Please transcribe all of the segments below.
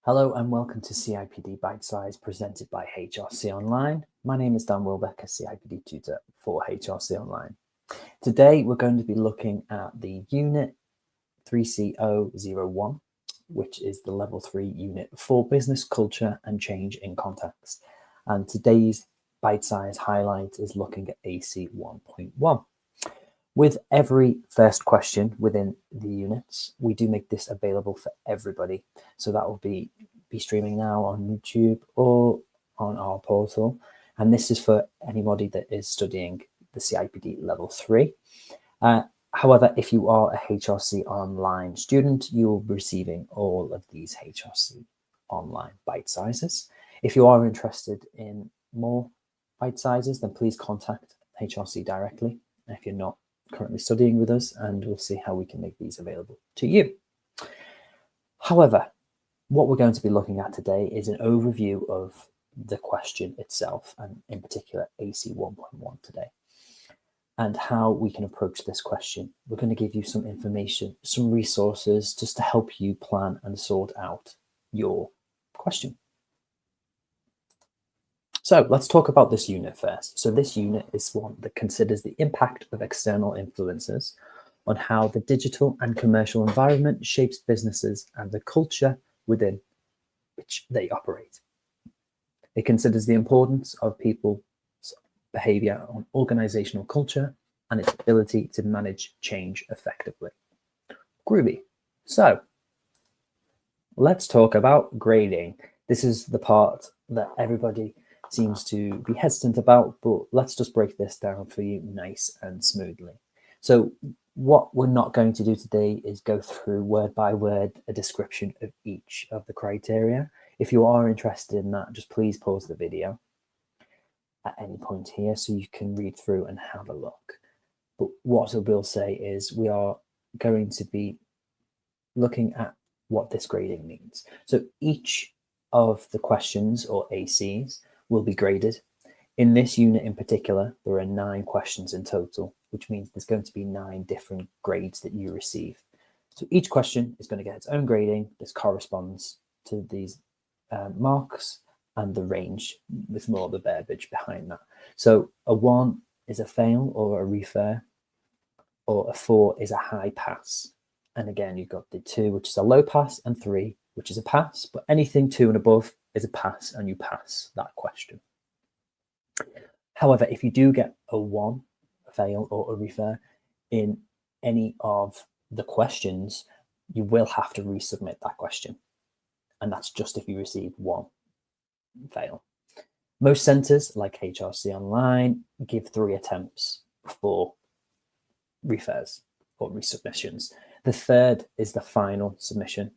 Hello and welcome to CIPD Bitesize presented by HRC Online. My name is Dan Wilbeck, a CIPD tutor for HRC Online. Today we're going to be looking at the Unit 3C001, which is the Level 3 unit for Business Culture and Change in Context. And today's Bitesize highlight is looking at AC1.1. With every first question within the units, we do make this available for everybody. So that will be streaming now on YouTube or on our portal. And this is for anybody that is studying the CIPD Level 3. However, if you are a HRC Online student, you will be receiving all of these HRC Online bite sizes. If you are interested in more bite sizes, then please contact HRC directly. If you're not currently studying with us, and we'll see how we can make these available to you. However, what we're going to be looking at today is an overview of the question itself, and in particular AC 1.1 today, and how we can approach this question. We're going to give you some information, some resources just to help you plan and sort out your question. So let's talk about this unit first. So this unit is one that considers the impact of external influences on how the digital and commercial environment shapes businesses and the culture within which they operate. It considers the importance of people's behavior on organizational culture and its ability to manage change effectively. Groovy. So let's talk about grading. This is the part that everybody seems to be hesitant about, but let's just break this down for you nice and smoothly. So what we're not going to do today is go through word by word a description of each of the criteria. If you are interested in that, just please pause the video at any point here so you can read through and have a look. But what I will say is we are going to be looking at what this grading means. So each of the questions, or ACs, will be graded. In this unit in particular, there are 9 questions in total, which means there's going to be 9 different grades that you receive. So each question is going to get its own grading. This corresponds to these marks and the range with more of the verbiage behind that. So a 1 is a fail or a refer, or a 4 is a high pass. And again, you've got the 2, which is a low pass, and 3, which is a pass. But anything 2 and above is a pass, and you pass that question. However, if you do get a 1, a fail, or a refer in any of the questions, you will have to resubmit that question. And that's just if you receive 1 fail. Most centres, like HRC Online, give 3 attempts for refers or resubmissions. The third is the final submission.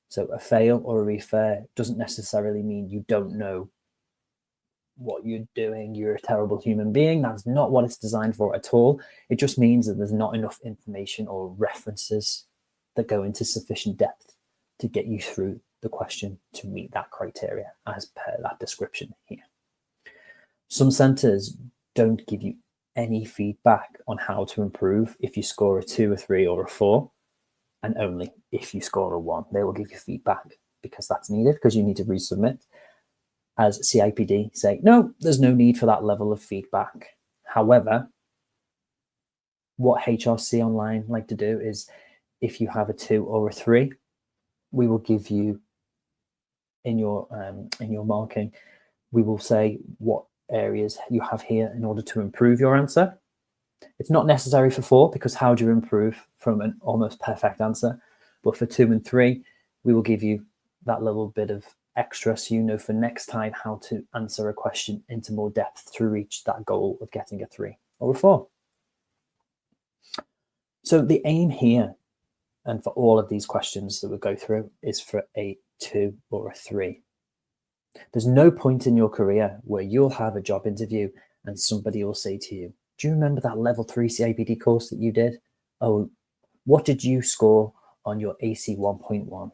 So a fail or a refer doesn't necessarily mean you don't know what you're doing, you're a terrible human being. That's not what it's designed for at all. It just means that there's not enough information or references that go into sufficient depth to get you through the question to meet that criteria as per that description here. Some centres don't give you any feedback on how to improve if you score a 2, a 3, or a 4. And only if you score a 1, they will give you feedback, because that's needed, because you need to resubmit. As CIPD say, no, there's no need for that level of feedback. However, what HRC Online like to do is, if you have a 2 or a 3, we will give you in your marking, we will say what areas you have here in order to improve your answer. It's not necessary for 4, because how do you improve from an almost perfect answer? But for 2 and 3, we will give you that little bit of extra so you know for next time how to answer a question into more depth to reach that goal of getting a 3 or a 4. So the aim here, and for all of these questions that we'll go through, is for a 2 or a 3. There's no point in your career where you'll have a job interview and somebody will say to you, do you remember that level 3 CIPD course that you did? Oh, what did you score on your AC 1.1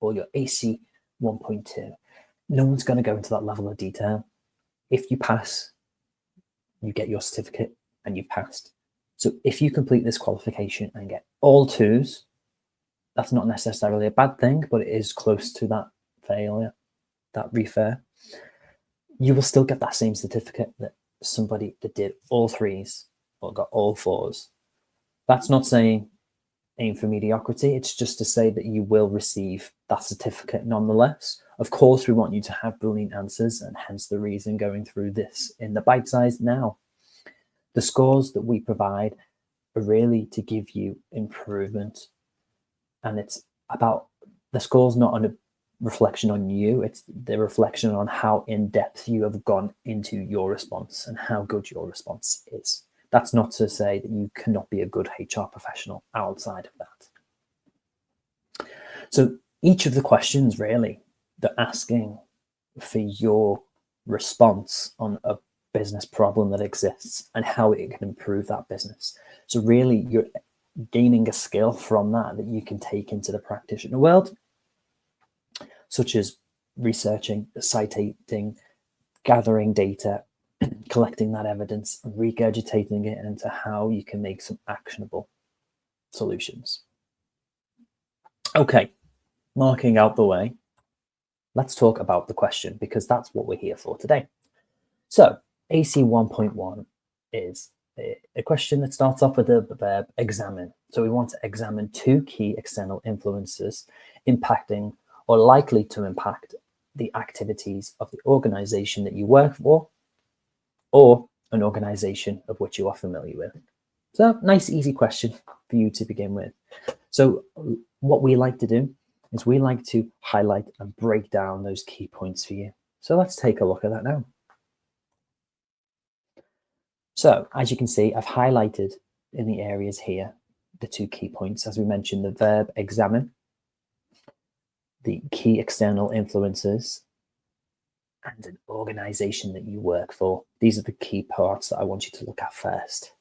or your AC 1.2? No one's going to go into that level of detail. If you pass, you get your certificate and you've passed. So if you complete this qualification and get all 2s, that's not necessarily a bad thing, but it is close to that failure, that refer, you will still get that same certificate that somebody that did all threes or got all fours. That's not saying aim for mediocrity. It's just to say that you will receive that certificate nonetheless. Of course, we want you to have brilliant answers, and hence the reason going through this in the bite size now. The scores that we provide are really to give you improvement, and it's about the scores not a reflection on you, it's the reflection on how in depth you have gone into your response and how good your response is. That's not to say that you cannot be a good HR professional outside of that. So each of the questions really, they're asking for your response on a business problem that exists and how it can improve that business. So really you're gaining a skill from that you can take into the practitioner world, such as researching, citing, gathering data, collecting that evidence, and regurgitating it into how you can make some actionable solutions. Okay, marking out the way, let's talk about the question, because that's what we're here for today. So AC 1.1 is a question that starts off with the verb examine. So we want to examine two key external influences impacting or likely to impact the activities of the organization that you work for or an organization of which you are familiar with. So nice, easy question for you to begin with. So what we like to do is we like to highlight and break down those key points for you. So let's take a look at that now. So as you can see, I've highlighted in the areas here the two key points. As we mentioned, the verb examine, the key external influences, and an organization that you work for. These are the key parts that I want you to look at first.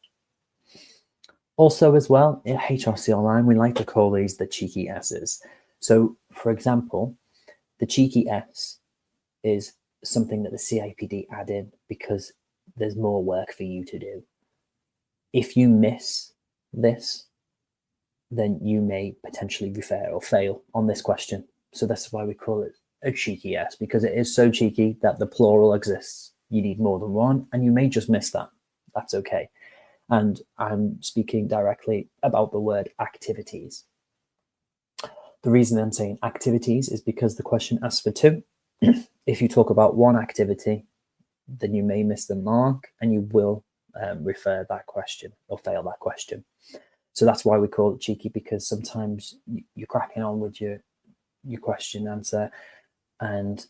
Also as well, in HRC Online, we like to call these the cheeky S's. So for example, the cheeky S is something that the CIPD add in because there's more work for you to do. If you miss this, then you may potentially refer or fail on this question. So that's why we call it a cheeky S, because it is so cheeky that the plural exists. You need more than one, and you may just miss that. That's okay. And I'm speaking directly about the word activities. The reason I'm saying activities is because the question asks for two. If you talk about one activity, then you may miss the mark and you will refer that question or fail that question. So that's why we call it cheeky, because sometimes you're cracking on with your question answer and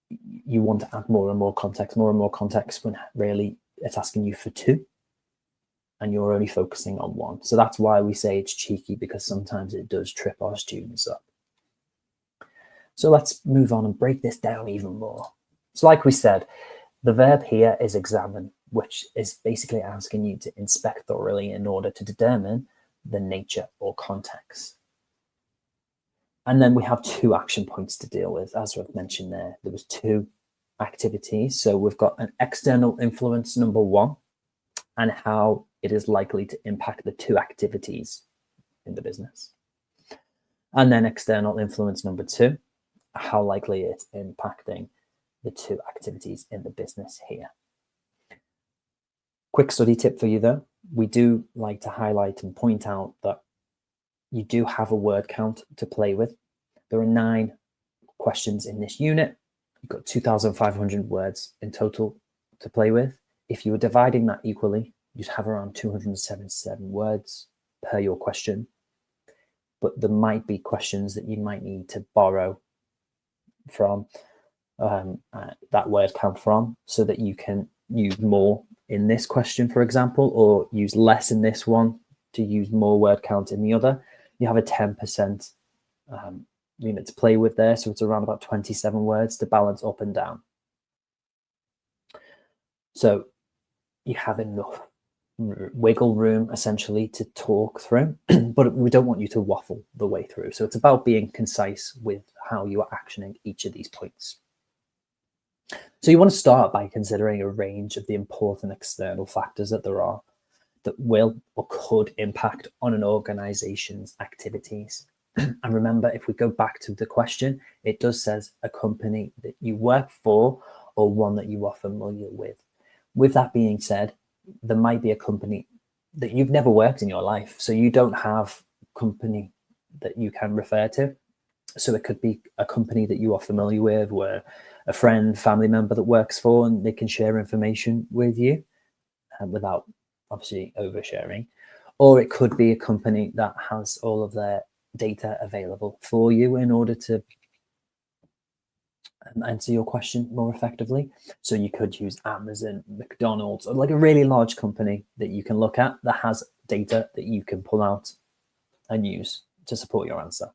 you want to add more and more context when really it's asking you for two and you're only focusing on one. So that's why we say it's cheeky, because sometimes it does trip our students up. So let's move on and break this down even more. So like we said, the verb here is examine, which is basically asking you to inspect thoroughly in order to determine the nature or context. And then we have two action points to deal with. As I've mentioned there was two activities. So we've got an external influence, number one, and how it is likely to impact the two activities in the business. And then external influence, number two, how likely it's impacting the two activities in the business here. Quick study tip for you though. We do like to highlight and point out that you do have a word count to play with. There are 9 questions in this unit. You've got 2,500 words in total to play with. If you were dividing that equally, you'd have around 277 words per your question. But there might be questions that you might need to borrow from that word count from, so that you can use more in this question, for example, or use less in this one to use more word count in the other. You have a 10% unit to play with there, so it's around about 27 words to balance up and down. So you have enough wiggle room essentially to talk through, but we don't want you to waffle the way through. So it's about being concise with how you are actioning each of these points. So you want to start by considering a range of the important external factors that there are that will or could impact on an organization's activities. And remember, if we go back to the question, it does says a company that you work for or one that you are familiar with. With that being said, there might be a company that you've never worked in your life, so you don't have company that you can refer to. So it could be a company that you are familiar with, where a friend, family member that works for, and they can share information with you without obviously oversharing. Or it could be a company that has all of their data available for you in order to answer your question more effectively. So you could use Amazon, McDonald's, or like a really large company that you can look at that has data that you can pull out and use to support your answer.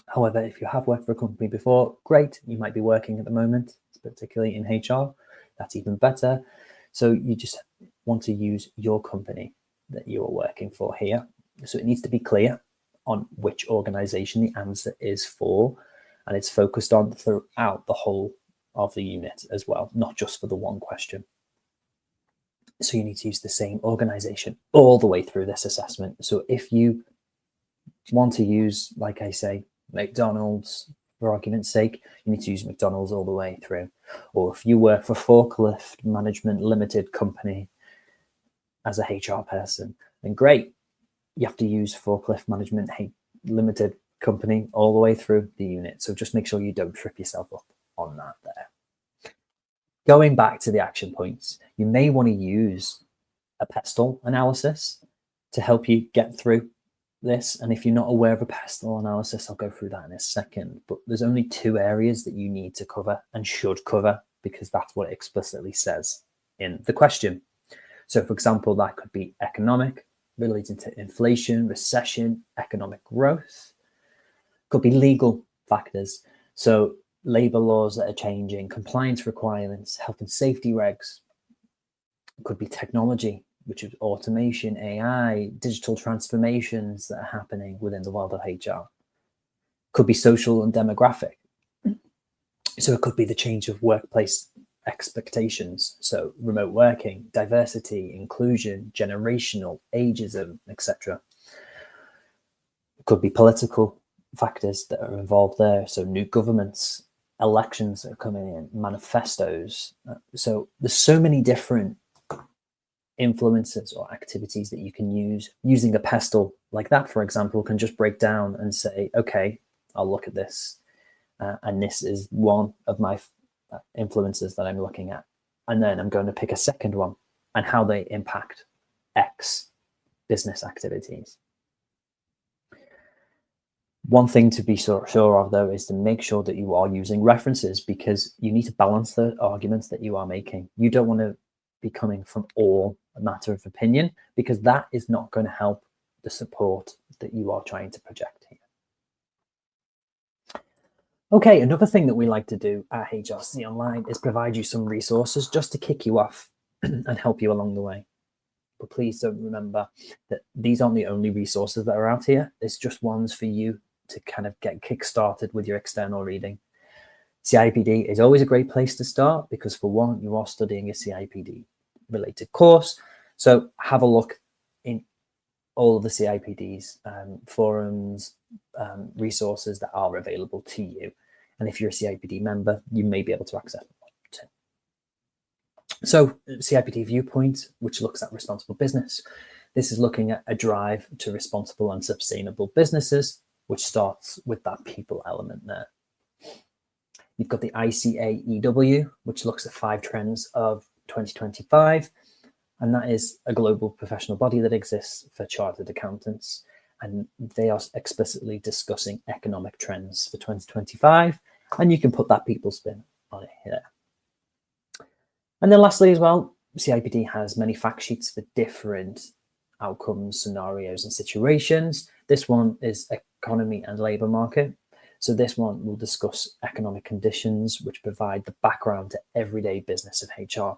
However, if you have worked for a company before, great. You might be working at the moment, particularly in HR. That's even better. So you just want to use your company that you are working for here. So it needs to be clear on which organization the answer is for, and it's focused on throughout the whole of the unit as well, not just for the one question. So you need to use the same organization all the way through this assessment. So if you want to use, like I say, McDonald's, for argument's sake, you need to use McDonald's all the way through. Or if you work for Forklift Management Limited company as a HR person, then great, you have to use Forklift Management Limited company all the way through the unit. So just make sure you don't trip yourself up on that there. Going back to the action points, you may want to use a pestle analysis to help you get through this. And if you're not aware of a pestle analysis, I'll go through that in a second. But there's only 2 areas that you need to cover and should cover, because that's what it explicitly says in the question. So for example, that could be economic, related to inflation, recession, economic growth. Could be legal factors. So labor laws that are changing, compliance requirements, health and safety regs. Could be technology, which is automation, AI, digital transformations that are happening within the world of HR. Could be social and demographic. So it could be the change of workplace expectations. So remote working, diversity, inclusion, generational, ageism, etc. It could be political factors that are involved there. So new governments, elections that are coming in, manifestos. So there's so many different influences or activities that you can use. Using a pestle like that, for example, can just break down and say, okay, I'll look at this. And this is one of my influences that I'm looking at. And then I'm going to pick a second one and how they impact X business activities. One thing to be sure of, though, is to make sure that you are using references, because you need to balance the arguments that you are making. You don't want to be coming from all a matter of opinion, because that is not going to help the support that you are trying to project here. Okay, another thing that we like to do at HRC Online is provide you some resources just to kick you off and help you along the way. But please don't remember that these aren't the only resources that are out here. It's just ones for you to kind of get kick-started with your external reading. CIPD is always a great place to start, because for one, you are studying a CIPD related course. So have a look in all of the CIPD's forums, resources that are available to you. And if you're a CIPD member, you may be able to access them too. So CIPD Viewpoint, which looks at responsible business. This is looking at a drive to responsible and sustainable businesses, which starts with that people element there. You've got the ICAEW, which looks at 5 trends of 2025. And that is a global professional body that exists for chartered accountants. And they are explicitly discussing economic trends for 2025. And you can put that people spin on it here. And then lastly as well, CIPD has many fact sheets for different outcomes, scenarios, and situations. This one is economy and labor market. So this one will discuss economic conditions, which provide the background to everyday business of HR.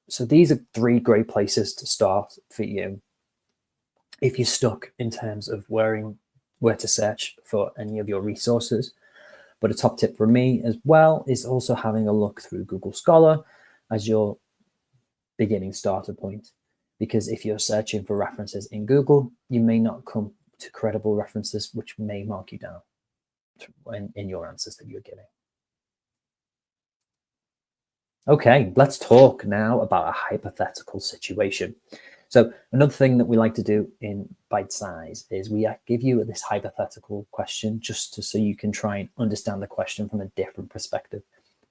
So these are 3 great places to start for you if you're stuck in terms of where to search for any of your resources. But a top tip for me as well is also having a look through Google Scholar as your beginning starter point. Because if you're searching for references in Google, you may not come to credible references which may mark you down in your answers that you're giving. Okay, let's talk now about a hypothetical situation. So another thing that we like to do in Bitesize is we give you this hypothetical question just so you can try and understand the question from a different perspective,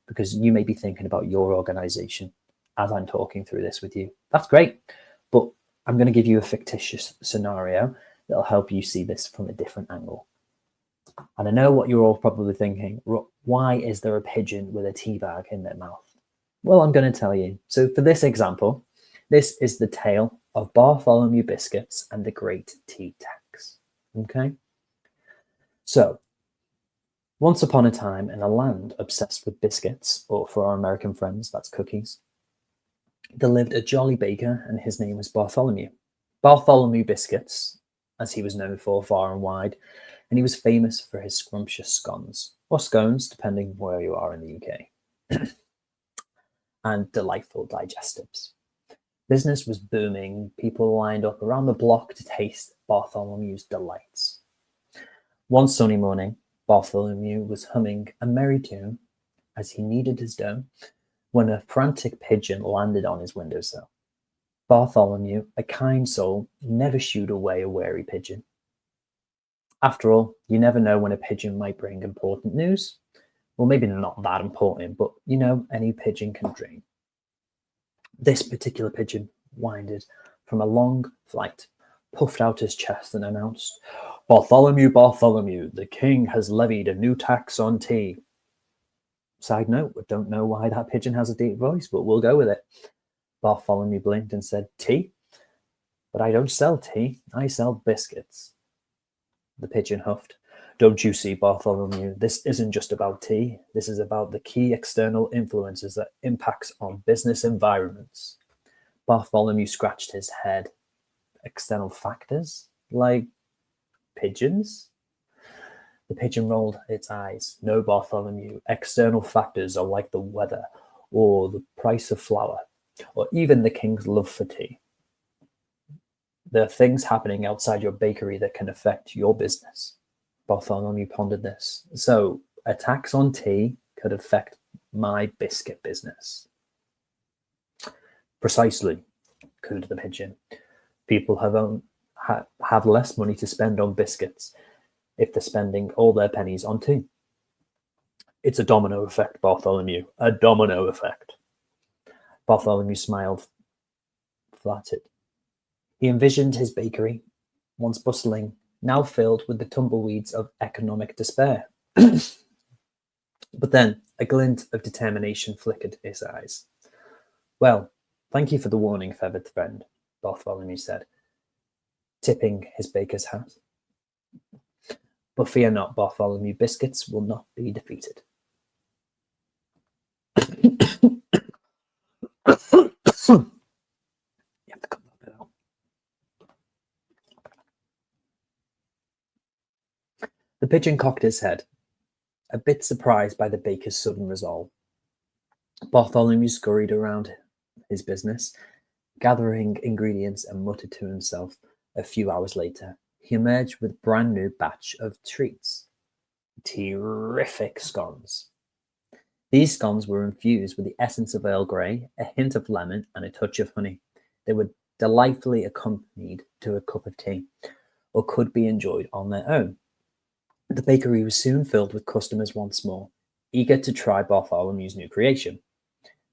because you may be thinking about your organization as I'm talking through this with you. That's great, but I'm going to give you a fictitious scenario that'll help you see this from a different angle. And I know what you're all probably thinking, why is there a pigeon with a tea bag in their mouth? Well, I'm going to tell you. So for this example, this is the tale of Bartholomew Biscuits and the Great Tea Tax. Okay? So, once upon a time in a land obsessed with biscuits, or for our American friends, that's cookies, there lived a jolly baker and his name was Bartholomew. Bartholomew Biscuits, as he was known for far and wide, and he was famous for his scrumptious scones, or scones, depending where you are in the UK. And delightful digestives. Business was booming. People lined up around the block to taste Bartholomew's delights. One sunny morning, Bartholomew was humming a merry tune as he kneaded his dough when a frantic pigeon landed on his windowsill. Bartholomew, a kind soul, never shooed away a wary pigeon. After all, you never know when a pigeon might bring important news. Well, maybe not that important, but any pigeon can dream. This particular pigeon winded from a long flight, puffed out his chest and announced, "Bartholomew, Bartholomew, the king has levied a new tax on tea." Side note, I don't know why that pigeon has a deep voice, but we'll go with it. Bartholomew blinked and said, "Tea? But I don't sell tea, I sell biscuits." The pigeon huffed. "Don't you see, Bartholomew, this isn't just about tea. This is about the key external influences that impacts on business environments." Bartholomew scratched his head. External factors? Like pigeons? The pigeon rolled its eyes. "No, Bartholomew, external factors are like the weather, or the price of flour, or even the king's love for tea. There are things happening outside your bakery that can affect your business." Bartholomew pondered this. So a tax on tea could affect my biscuit business. "Precisely," cooed the pigeon. "People have less money to spend on biscuits if they're spending all their pennies on tea. It's a domino effect, Bartholomew, a domino effect." Bartholomew smiled, flattered. He envisioned his bakery, once bustling, now filled with the tumbleweeds of economic despair. But then a glint of determination flickered his eyes. "Well, thank you for the warning, feathered friend," Bartholomew said, tipping his baker's hat. "But fear not, Bartholomew, biscuits will not be defeated." You have to cut that bit out. The pigeon cocked his head, a bit surprised by the baker's sudden resolve. Bartholomew scurried around his business, gathering ingredients, and muttered to himself. A few hours later, he emerged with a brand new batch of treats. Terrific scones. These scones were infused with the essence of Earl Grey, a hint of lemon, and a touch of honey. They were delightfully accompanied to a cup of tea, or could be enjoyed on their own. The bakery was soon filled with customers once more, eager to try Bartholomew's new creation.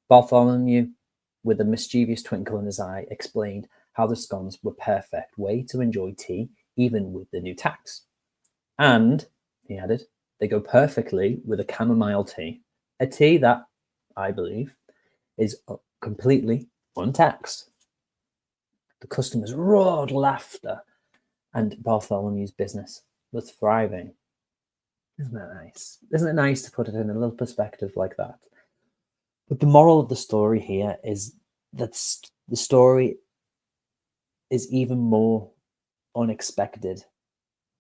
Bartholomew, with a mischievous twinkle in his eye, explained how the scones were a perfect way to enjoy tea, even with the new tax. "And," he added, "they go perfectly with a chamomile tea, a tea that, I believe, is completely untaxed." The customers roared laughter, and Bartholomew's business was thriving. Isn't that nice? Isn't it nice to put it in a little perspective like that? But the moral of the story here is that the story is even more unexpected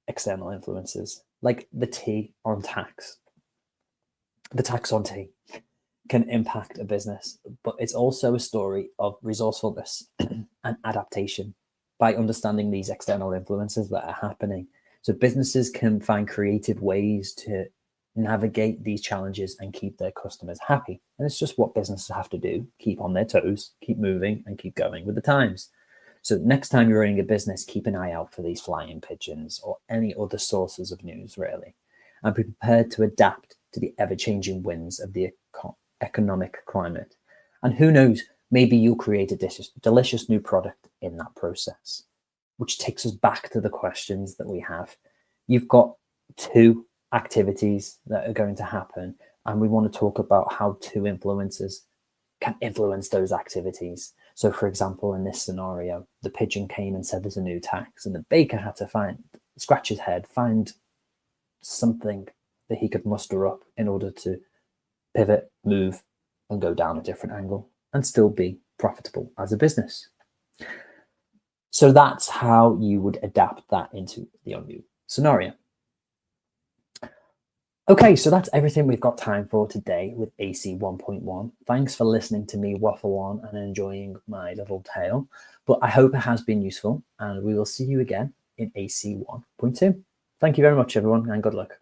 external influences, like the tea on tax. The tax on tea can impact a business, but it's also a story of resourcefulness and adaptation. by understanding these external influences that are happening. So businesses can find creative ways to navigate these challenges and keep their customers happy. And it's just what businesses have to do: keep on their toes, keep moving, and keep going with the times. So next time you're running a business, keep an eye out for these flying pigeons or any other sources of news, really, and be prepared to adapt to the ever-changing winds of the economic climate. And who knows, maybe you'll create a delicious new product in that process, which takes us back to the questions that we have. You've got 2 activities that are going to happen, and we want to talk about how 2 influences can influence those activities. So for example, in this scenario, the pigeon came and said there's a new tax, and the baker had to scratch his head, find something that he could muster up in order to pivot, move, and go down a different angle and still be profitable as a business. So that's how you would adapt that into your new scenario. Okay, so that's everything we've got time for today with AC 1.1. Thanks for listening to me waffle on and enjoying my little tale, but I hope it has been useful, and we will see you again in AC 1.2. Thank you very much, everyone, and good luck.